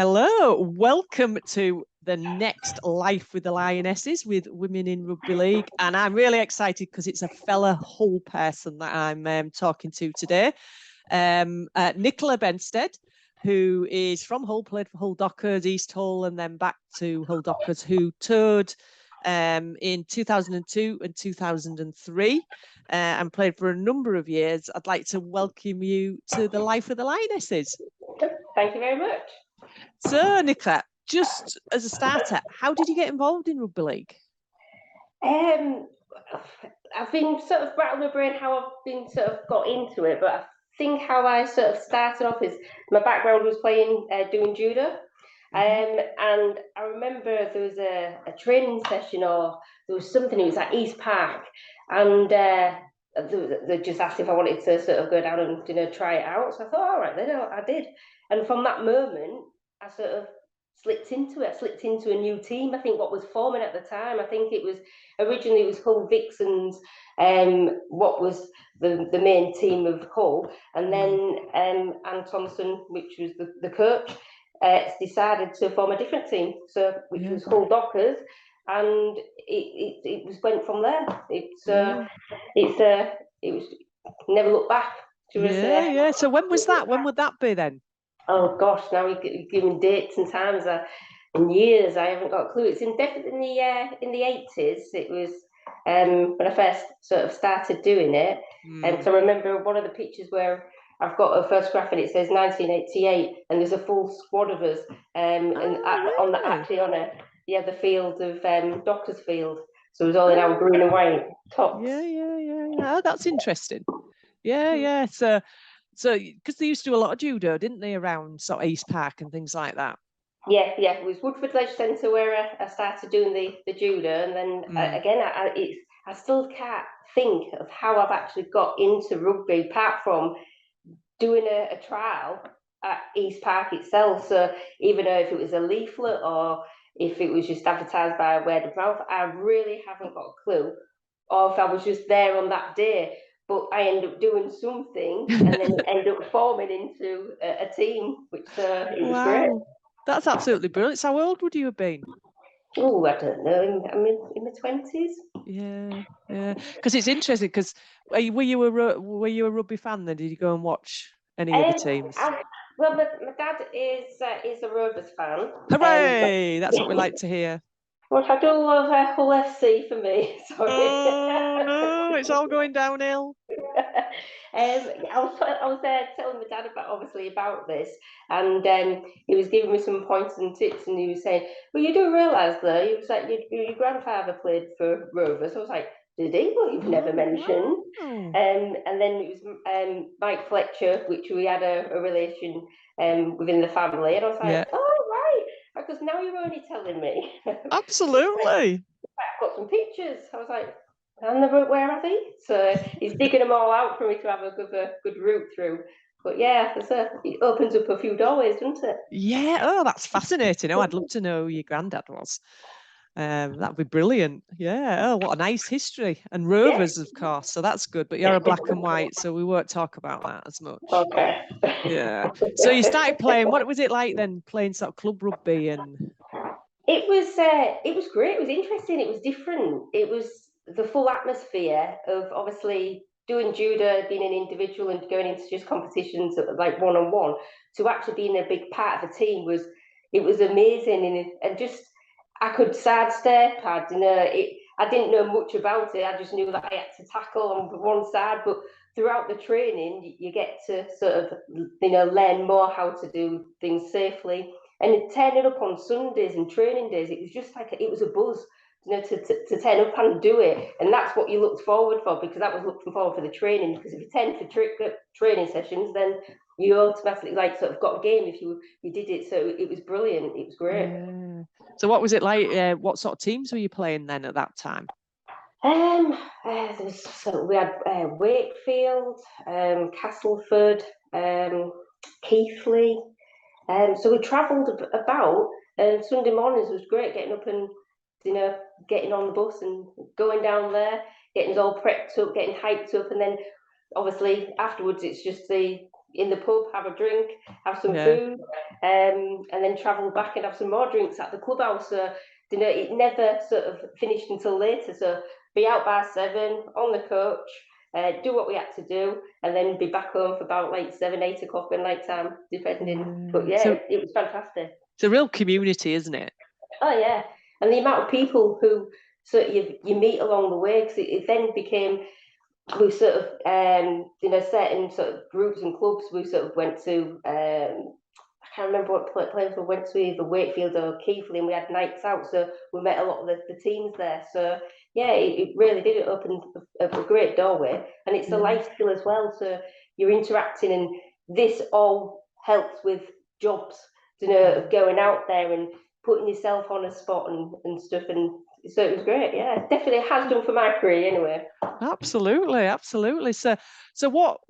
Hello, welcome to the next Life with the Lionesses with Women in Rugby League. And I'm really excited because it's a fella Hull person that I'm talking to today. Nicola Benstead, who is from Hull, played for Hull Dockers, East Hull, and then back to Hull Dockers, who toured in 2002 and 2003 and played for a number of years. I'd like to welcome you to the Life with the Lionesses. Thank you very much. So, Nicola, just as a starter, how did you get involved in rugby league? I've been sort of rattling my brain how I've been sort of got into it, but I think how I sort of started off is my background was playing, doing judo. And I remember there was a training session or there was something, it was at East Park, and they just asked if I wanted to sort of go down and try it out. So I thought, all right, then I did. And from that moment, I sort of slipped into it. I slipped into a new team. I think what was forming at the time, I think it was originally Hull Vixens, what was the main team of Hull, and then Anne Thompson, which was the coach, decided to form a different team, which was Hull Dockers, and it went from there. It was never looked back. Yeah. So when was that? When would that be then? Oh gosh, now you're giving dates and times and years. I haven't got a clue. It's definitely in the 80s. It was when I first sort of started doing it. And so I remember one of the pictures where I've got a photograph and it says 1988, and there's a full squad of us. The field of Dockers Field. So it was all in our green and white tops. Yeah. Oh, that's interesting. Yeah. So because they used to do a lot of judo, didn't they, around sort of East Park and things like that? Yeah. It was Woodford Leisure Centre where I started doing the judo, and then again, I still can't think of how I've actually got into rugby apart from doing a trial at East Park itself. So even though if it was a leaflet or if it was just advertised by word of mouth, I really haven't got a clue. Or if I was just there on that day, but I end up doing something and then end up forming into a team, which it was great. That's absolutely brilliant. So how old would you have been? Oh, I don't know. I'm in my 20s. Yeah. Because it's interesting. Because were you a rugby fan then? Did you go and watch any of the teams? Well, my dad is a Rovers fan. Hooray! That's what we like to hear. Well, I don't love Hull FC for me. Sorry. Oh no, it's all going downhill. I was telling my dad about this, and he was giving me some points and tips, and he was saying, "Well, you do realise though," he was like, "Your grandfather played for Rovers." I was like, "Did he?" Well, you've never mentioned. Wow. And then it was Mike Fletcher, which we had a relation within the family, and I was like, "Oh right," because now you're only telling me. Absolutely. I've got some pictures. I was like, where are they? So he's digging them all out for me to have a good route through. But yeah, it opens up a few doorways, doesn't it? Yeah. Oh, that's fascinating. Oh, I'd love to know who your granddad was. That'd be brilliant. Yeah. Oh, what a nice history. And Rovers, of course. So that's good. But you're a black and white, so we won't talk about that as much. Okay. Yeah. So you started playing. What was it like then, playing sort of club rugby? And it was great. It was interesting. It was different. It was the full atmosphere of obviously doing judo, being an individual and going into just competitions like one-on-one, to actually being a big part of the team was amazing. And just I could sidestep. I didn't know much about it. I just knew that I had to tackle on one side, but throughout the training, you get to sort of learn more how to do things safely. And turning up on Sundays and training days, it was just like it was a buzz, to turn up and do it. And that's what you looked forward for, because that was looking forward for the training. Because if you turn for training sessions, then you automatically sort of got a game if you did it. So it was brilliant. It was great. Yeah. So what was it like? What sort of teams were you playing then at that time? We had Wakefield, Castleford, Keighley. So we travelled about, and Sunday mornings was great, getting up and getting on the bus and going down there, getting us all prepped up, getting hyped up, and then obviously afterwards it's just the in the pub, have a drink, have some food, and then travel back and have some more drinks at the clubhouse. So, it never sort of finished until later. So be out by 7 on the coach, do what we had to do, and then be back home for about like 7, 8 o'clock when night time, depending. But yeah, it was fantastic. It's a real community, isn't it? Oh yeah, and the amount of people who you meet along the way, because it then became, we sort of certain sort of groups and clubs we sort of went to. I can't remember what place we went to, either Wakefield or Keighley, and we had nights out, so we met a lot of the teams there. So yeah, it really did open a great doorway, and it's a life skill as well. So you're interacting, and this all helps with jobs, of going out there and putting yourself on a spot and stuff. And so it was great. Yeah, definitely has done for my career anyway. Absolutely. So what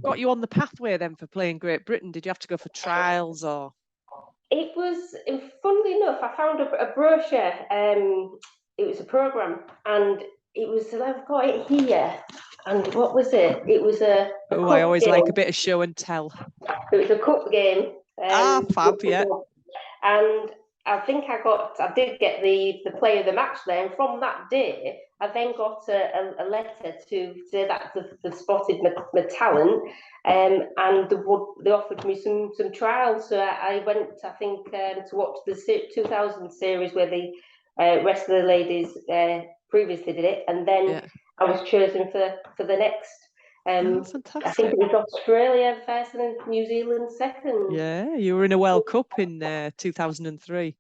got you on the pathway then for playing Great Britain? Did you have to go for trials or? It was, funnily enough, I found a brochure. It was a programme, and it was, I've got it here. And what was it? It was a Oh, I always like a bit of show and tell. It was a cup game. Fab, yeah. And I think I did get the player of the match there. And from that day, I then got a letter to say that they've spotted my talent, and they offered me some trials. So I went, I think, to watch the 2000 series where the rest of the ladies previously did it, and then I was chosen for the next. Fantastic. I think it was Australia first and then New Zealand second. Yeah, you were in a World Cup in 2003.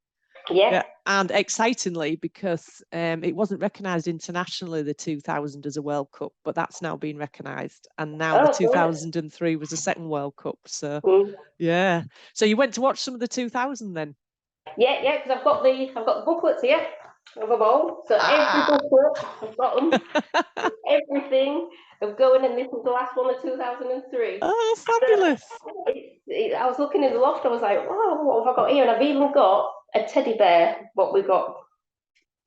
Yeah. And excitingly, because it wasn't recognised internationally, the 2000 as a World Cup, but that's now been recognised. And now the 2003 was the second World Cup. So yeah. So you went to watch some of the 2000 then? Yeah, because I've got the booklets here of them all. So every booklet, I've got them. Everything of going, and this was the last one of 2003. Oh, fabulous! I was looking in the loft. I was like, wow, what have I got here? And I've even got a teddy bear. What we got?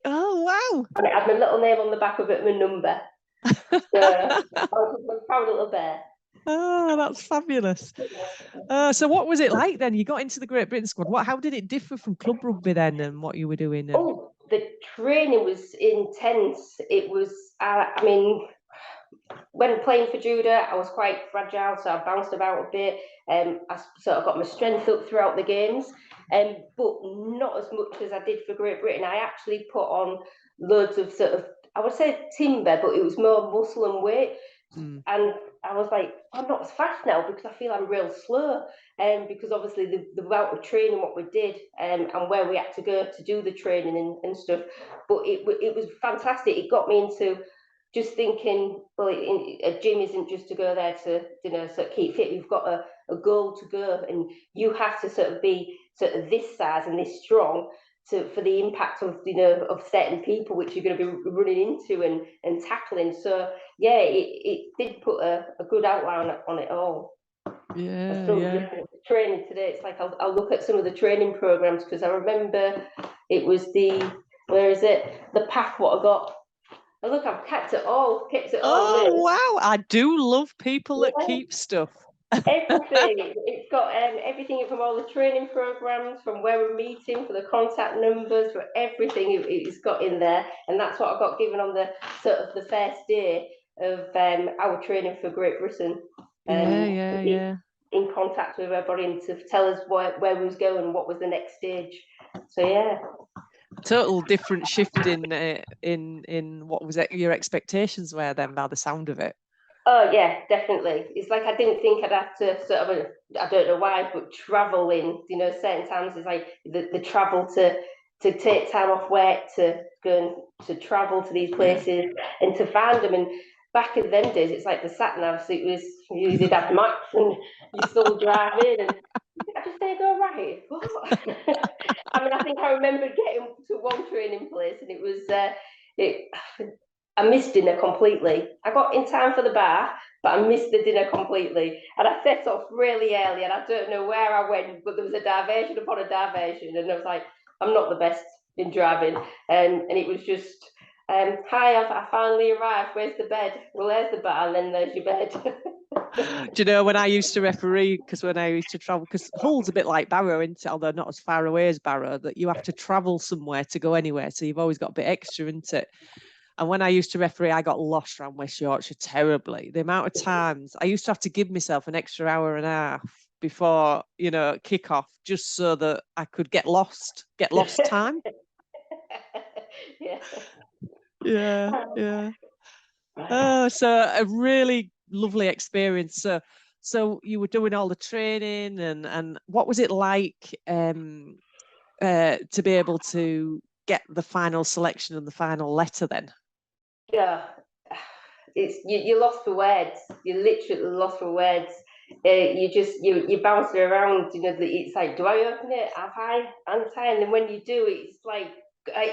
Oh wow! And it had my little name on the back of it, my number. So I was a proud little bear. Oh, that's fabulous. So what was it like then? You got into the Great Britain squad. How did it differ from club rugby then, and what you were doing? Oh, the training was intense. It was, I mean, when playing for Judah, I was quite fragile, so I bounced about a bit. I sort of got my strength up throughout the games, but not as much as I did for Great Britain. I actually put on loads of sort of, I would say timber, but it was more muscle and weight. And I was like, I'm not as fast now because I feel I'm real slow. Because obviously the amount of training, what we did, and where we had to go to do the training and stuff. But it was fantastic. It got me into just thinking, well, a gym isn't just to go there to, sort of keep fit. You've got a goal to go, and you have to sort of be sort of this size and this strong for the impact of, of certain people which you're going to be running into and tackling. So yeah, it did put a good outline on it all. Yeah. Training today, it's like I'll look at some of the training programs, because I remember it was the pack what I got. Oh, look, I've kept it all. Oh, wow. I do love people that keep stuff. Everything. It's got everything from all the training programs, from where we're meeting, for the contact numbers, for everything it's got in there. And that's what I got given on the sort of the first day of our training for Great Britain. Yeah. In contact with everybody and to tell us where we was going, what was the next stage. So yeah. Total different shift in what was it, your expectations were then, by the sound of it. Oh yeah, definitely. It's like I didn't think I'd have to sort of, I don't know why, but travel in, certain times. It's like the travel to take time off work to go and to travel to these places and to find them. And back in them days, it's like the sat nav. So it was, you did have maps and you still drive in, and I just say go right. What? I mean, I think I remember getting to one training place, and it was I missed dinner completely. I got in time for the bar, but I missed the dinner completely. And I set off really early, and I don't know where I went, but there was a diversion upon a diversion, and I was like, I'm not the best in driving, and it was just, Hi, I finally arrived. Where's the bed? Well, there's the bar, and then there's your bed. Do you know when I used to referee, because when I used to travel, because Hull's a bit like Barrow, isn't it? Although not as far away as Barrow, that you have to travel somewhere to go anywhere. So you've always got a bit extra, isn't it? And when I used to referee, I got lost around West Yorkshire terribly. The amount of times I used to have to give myself an extra hour and a half before, kick off, just so that I could get lost time. Yeah. Yeah. Oh, so a really lovely experience. So you were doing all the training, and what was it like to be able to get the final selection and the final letter then? Yeah, it's you're lost for words. You're literally lost for words. You bounce around. It's like, do I open it? Have I? Anti? And then when you do, it's like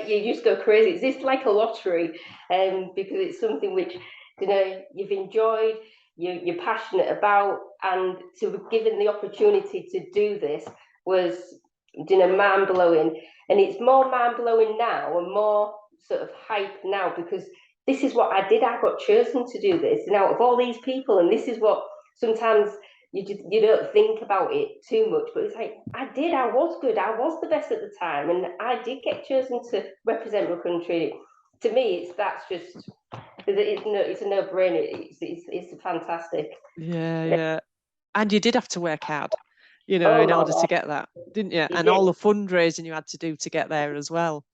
you just go crazy. It's just like a lottery, because it's something which you've enjoyed, you're passionate about, and to be given the opportunity to do this was mind blowing. And it's more mind blowing now and more sort of hype now because this is what I did. I got chosen to do this, and out of all these people, and this is what sometimes you don't think about it too much, but it's like I did. I was good. I was the best at the time, and I did get chosen to represent my country. To me, it's a no brainer. It's fantastic. Yeah. And you did have to work hard, Oh in order no, to get that, didn't you? you And all did. the fundraising you had to do to get there as well.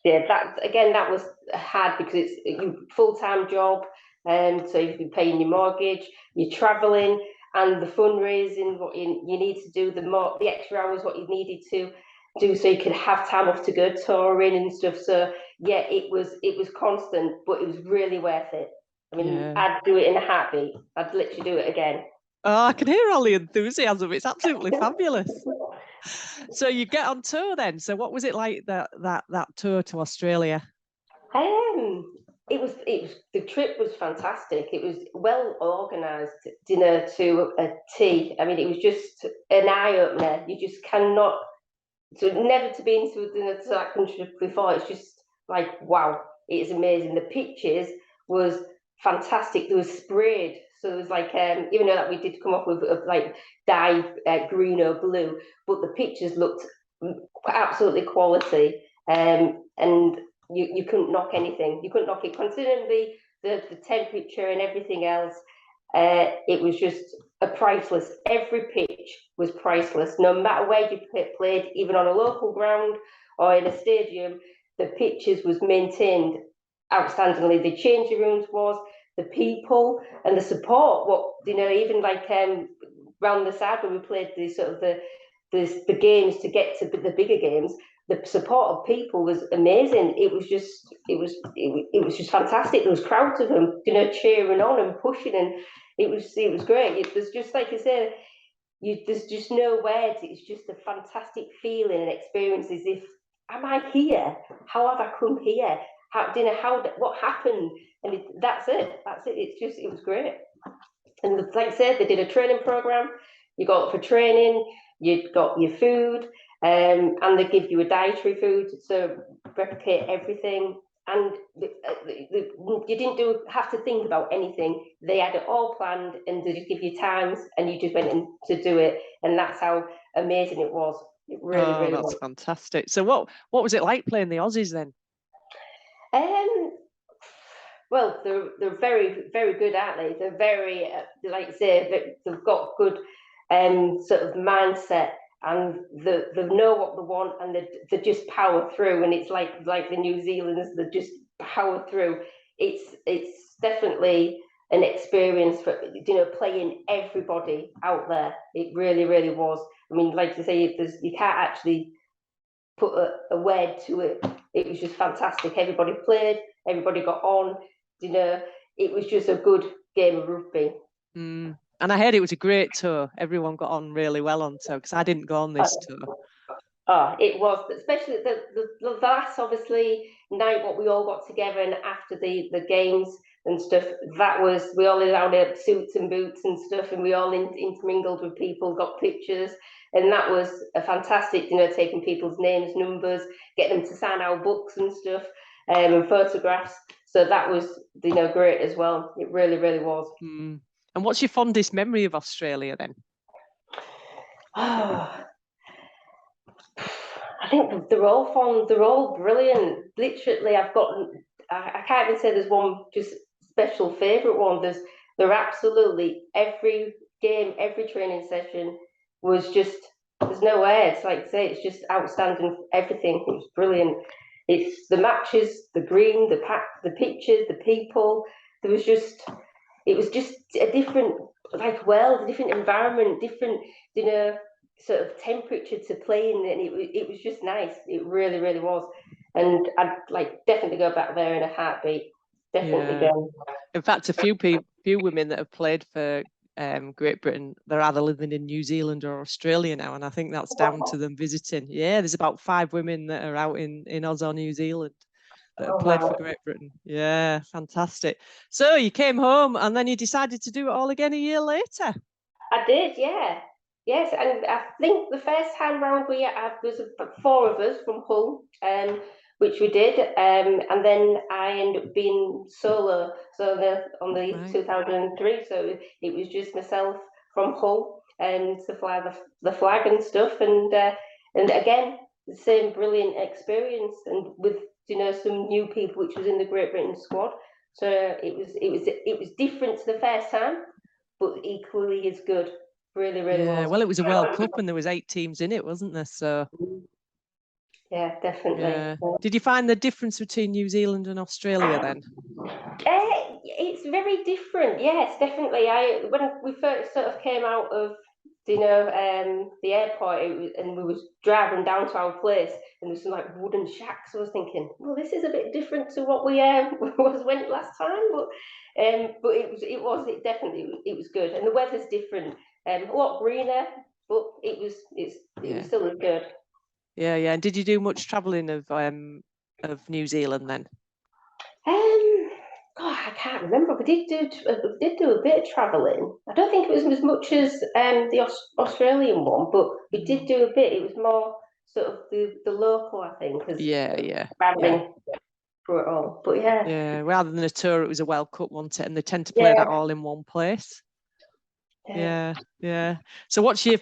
Yeah, that was hard because it's a full-time job, and so you've been paying your mortgage, you're traveling, and the fundraising, what you need to do, the extra hours, what you needed to do, so you could have time off to go touring and stuff. So yeah, it was constant, but it was really worth it. I mean, Yeah. I'd do it in a heartbeat. I'd literally do it again. Oh, I can hear all the enthusiasm. It's absolutely fabulous. So you get on tour then. So what was it like that tour to Australia? It was the trip was fantastic. It was well organised, to a T. I mean, it was just an eye opener. You just cannot, so never to be into to that country before. It's just like wow, it's amazing. The pictures was fantastic. There was sprayed, so it was like even though that we did come up with like dye green or blue, but the pictures looked absolutely quality. And you couldn't knock anything. You couldn't knock it, considering the temperature and everything else. It was just a priceless. Every pitch was priceless, no matter where you played, even on a local ground or in a stadium. The pitches was maintained outstandingly. The changing rooms was the people and the support. What even like round the side when we played the games to get to the bigger games, the support of people was amazing. It was just fantastic. There was crowds of them, cheering on and pushing, and it was great. It was just like I said, there's just no words. It's just a fantastic feeling and experience. As if, am I here? How have I come here? What happened? And that's it. That's it. It was great. And like I said, they did a training program. You got for training, you got your food, and they give you a dietary food, so replicate everything. And you didn't have to think about anything. They had it all planned, and they just give you times, and you just went in to do it. And that's how amazing it was. It really, Oh, really that's was. fantastic. So what was it like playing the Aussies then? Um, well, they're very very good, aren't they? They're very like I say, they've got good sort of mindset, and they know what they want, and they just power through. And it's like the New Zealanders, they just power through. It's definitely an experience for playing everybody out there. It really really was. I mean, like I say, you can't actually put a word to it. It was just fantastic. Everybody played, everybody got on. You know, it was just a good game of rugby. Mm. And I heard it was a great tour. Everyone got on really well on tour because I didn't go on this tour. Oh, it was, especially the last obviously night what we all got together and after the games and stuff. That was we all had our suits and boots and stuff, and we all intermingled with people, got pictures, and that was a fantastic. Taking people's names, numbers, get them to sign our books and stuff. and photographs. So that was, great as well. It really, really was. And what's your fondest memory of Australia then? Oh, I think they're all fun. They're all brilliant. Literally, I can't even say there's one just special favourite one. They're absolutely every game, every training session was just, there's no words. Like I say, it's just outstanding. Everything. It was brilliant. It's the matches, the green, the pictures, the people. It was just a different world, a different environment, different, sort of temperature to play in, and it was just nice. It really, really was. And I'd definitely go back there in a heartbeat. Definitely go. In fact, a few women that have played for Great Britain, they're either living in New Zealand or Australia now, and I think that's down to them visiting. Yeah, there's about 5 women that are out in Oz or New Zealand that have played for Great Britain. Yeah, fantastic. So you came home and then you decided to do it all again a year later. I did, yeah. Yes, and I think the first time round there's 4 of us from Hull, which we did, and then I ended up being solo. So on the 2003, so it was just myself from Hull and to fly the flag and stuff, and again the same brilliant experience, and with some new people, which was in the Great Britain squad. So it was different to the first time, but equally as good. Really, really was. Well, it was a World Cup and there was 8 teams in it, wasn't there? So yeah, definitely. Yeah. Did you find the difference between New Zealand and Australia then? It's very different. Yes, definitely. When we first sort of came out of the airport, and we was driving down to our place, and there's some wooden shacks. I was thinking, well, this is a bit different to what we went last time, but it definitely was good, and the weather's different, a lot greener, but it was still as good. Yeah. And did you do much travelling of New Zealand then? God, I can't remember. We did do a bit of travelling. I don't think it was as much as the Australian one, but we did do a bit. It was more sort of the local, I think. Travelling through it all, but yeah. Rather than a tour, it was a World Cup, wasn't it? And they tend to play that all in one place. Yeah. So what's your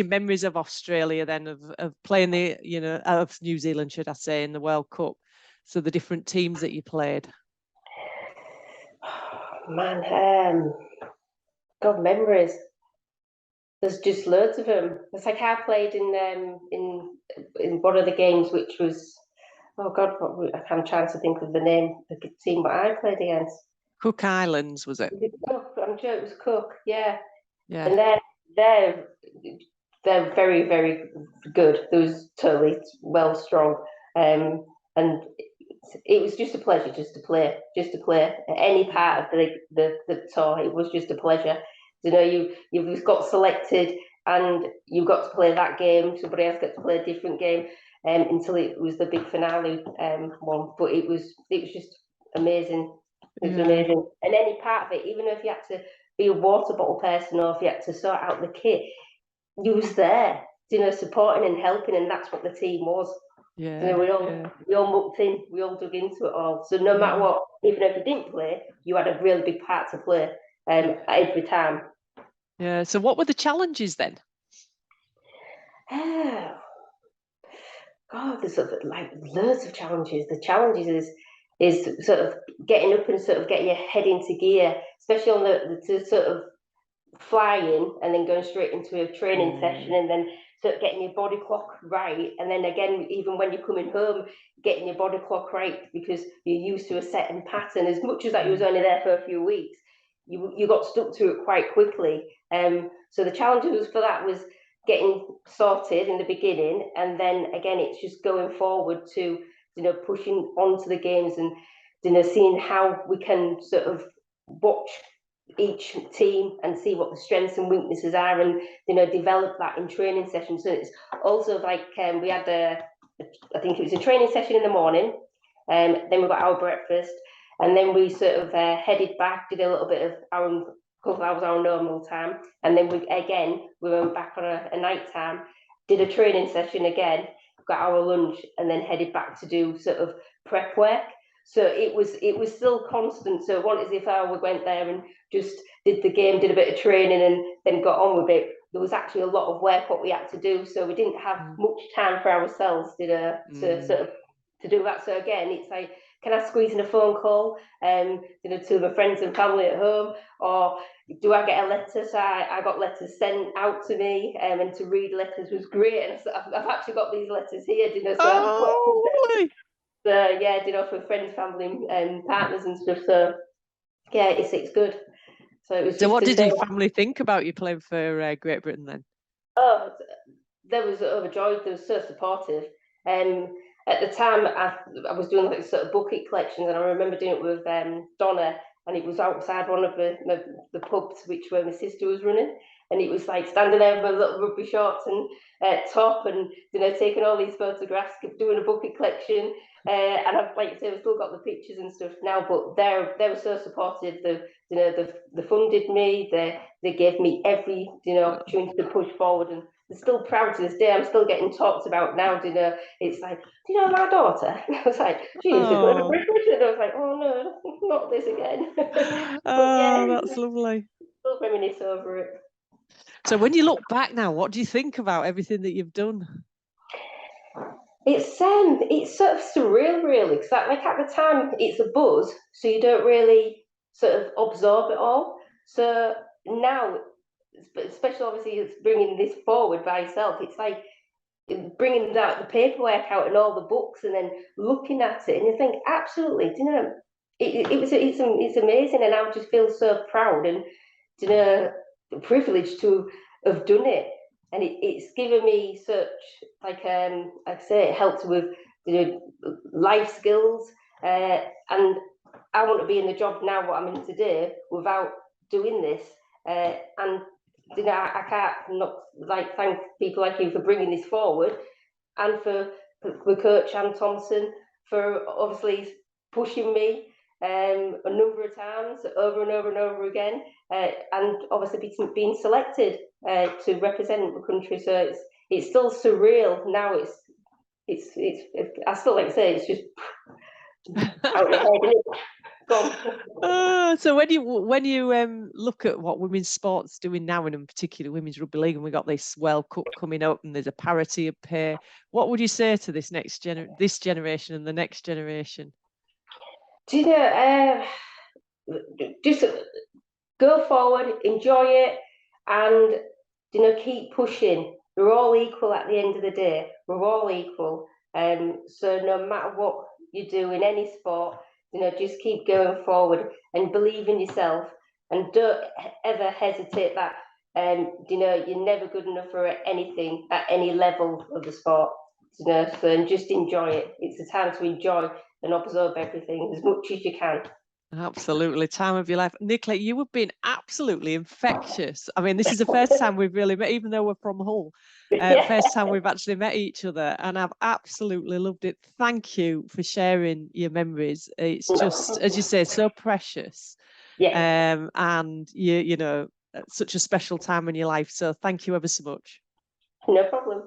memories of Australia then, of playing of New Zealand, should I say, in the World Cup? So the different teams that you played. Man, God, memories. There's just loads of them. It's like I played in one of the games, which was, oh God, I'm trying to think of the name of the team that I played against. Cook Islands, was it? Cook, I'm sure it was Cook. Yeah. And they're very, very good. They was totally well strong, and it was just a pleasure just to play any part of the tour. It was just a pleasure. You've got selected and you got to play that game. Somebody else got to play a different game, until it was the big finale one. But it was just amazing. It was amazing. And any part of it, even if you had to be a water bottle person or if you had to sort out the kit, you was there, supporting and helping, and that's what the team was. We all mucked in, we all dug into it all. So no matter what, even if you didn't play, you had a really big part to play every time. Yeah. So what were the challenges then? God, there's loads of challenges. The challenges is sort of getting up and sort of getting your head into gear, especially on the sort of flying and then going straight into a training session, and then sort of getting your body clock right, and then again, even when you're coming home, getting your body clock right because you're used to a certain pattern. As much as that you was only there for a few weeks, you got stuck to it quite quickly. So the challenges for that was getting sorted in the beginning, and then again it's just going forward to pushing onto the games and seeing how we can sort of watch each team and see what the strengths and weaknesses are, and develop that in training sessions. So it's also we had I think it was a training session in the morning, then we got our breakfast, and then we sort of headed back, did a little bit of couple hours our normal time, and then we went back on a night time, did a training session again, got our lunch, and then headed back to do sort of prep work. So it was still constant. So it wasn't as if we went there and just did the game, did a bit of training, and then got on with it. There was actually a lot of work what we had to do, so we didn't have much time for ourselves to sort of to do that. So again, it's like, can I squeeze in a phone call, to my friends and family at home, or do I get a letter? So I got letters sent out to me, and to read letters was great. And so I've actually got these letters here, Oh, so yeah, for friends, family, and partners and stuff. So yeah, it's good. So it was. So what did your family think about you playing for Great Britain then? Oh, they was overjoyed. They were so supportive. At the time, I was doing like sort of bucket collections, and I remember doing it with Donna, and it was outside one of the pubs which where my sister was running, and it was like standing there with little rugby shorts and top, and taking all these photographs, doing a bucket collection. And I've, like I say, I've still got the pictures and stuff now, but they were so supportive. They funded me. They gave me every opportunity to push forward, and they're still proud to this day. I'm still getting talked about now. It's like, do you know my daughter? And I was like, she used to go to British, and I was like, oh no, not this again. But yeah, that's lovely. Still reminisce over it. So when you look back now, what do you think about everything that you've done? It's sort of surreal, really, because like at the time it's a buzz, so you don't really sort of absorb it all. So now, especially obviously, it's bringing this forward by itself. It's like bringing out the paperwork out and all the books, and then looking at it, and you think, absolutely, it's amazing, and I just feel so proud and privileged to have done it. And it's given me such, like I say, it helps with life skills, and I want to be in the job now what I'm in today without doing this. And I can't not like thank people like you for bringing this forward, and for Coach Anne Thompson for obviously pushing me a number of times over and over and over again, and obviously being selected to represent the country. So it's still surreal now. It's I still like to say it's just out of my head. So when you look at what women's sports doing now, and in particular women's rugby league, and we got this World Cup coming up, and there's a parity of pay, what would you say to this this generation and the next generation? Do you know, just go forward, enjoy it, and keep pushing. We're all equal at the end of the day. We're all equal, so no matter what you do in any sport, just keep going forward and believe in yourself, and don't ever hesitate that you're never good enough for anything at any level of the sport. So and just enjoy it. It's a time to enjoy and absorb everything as much as you can. Absolutely, time of your life. Nicola, you have been absolutely infectious. I mean, this is the first time we've really met, even though we're from Hull. First time we've actually met each other, and I've absolutely loved it. Thank you for sharing your memories. It's just, as you say, so precious. Yeah. And you know, such a special time in your life. So thank you ever so much. No problem.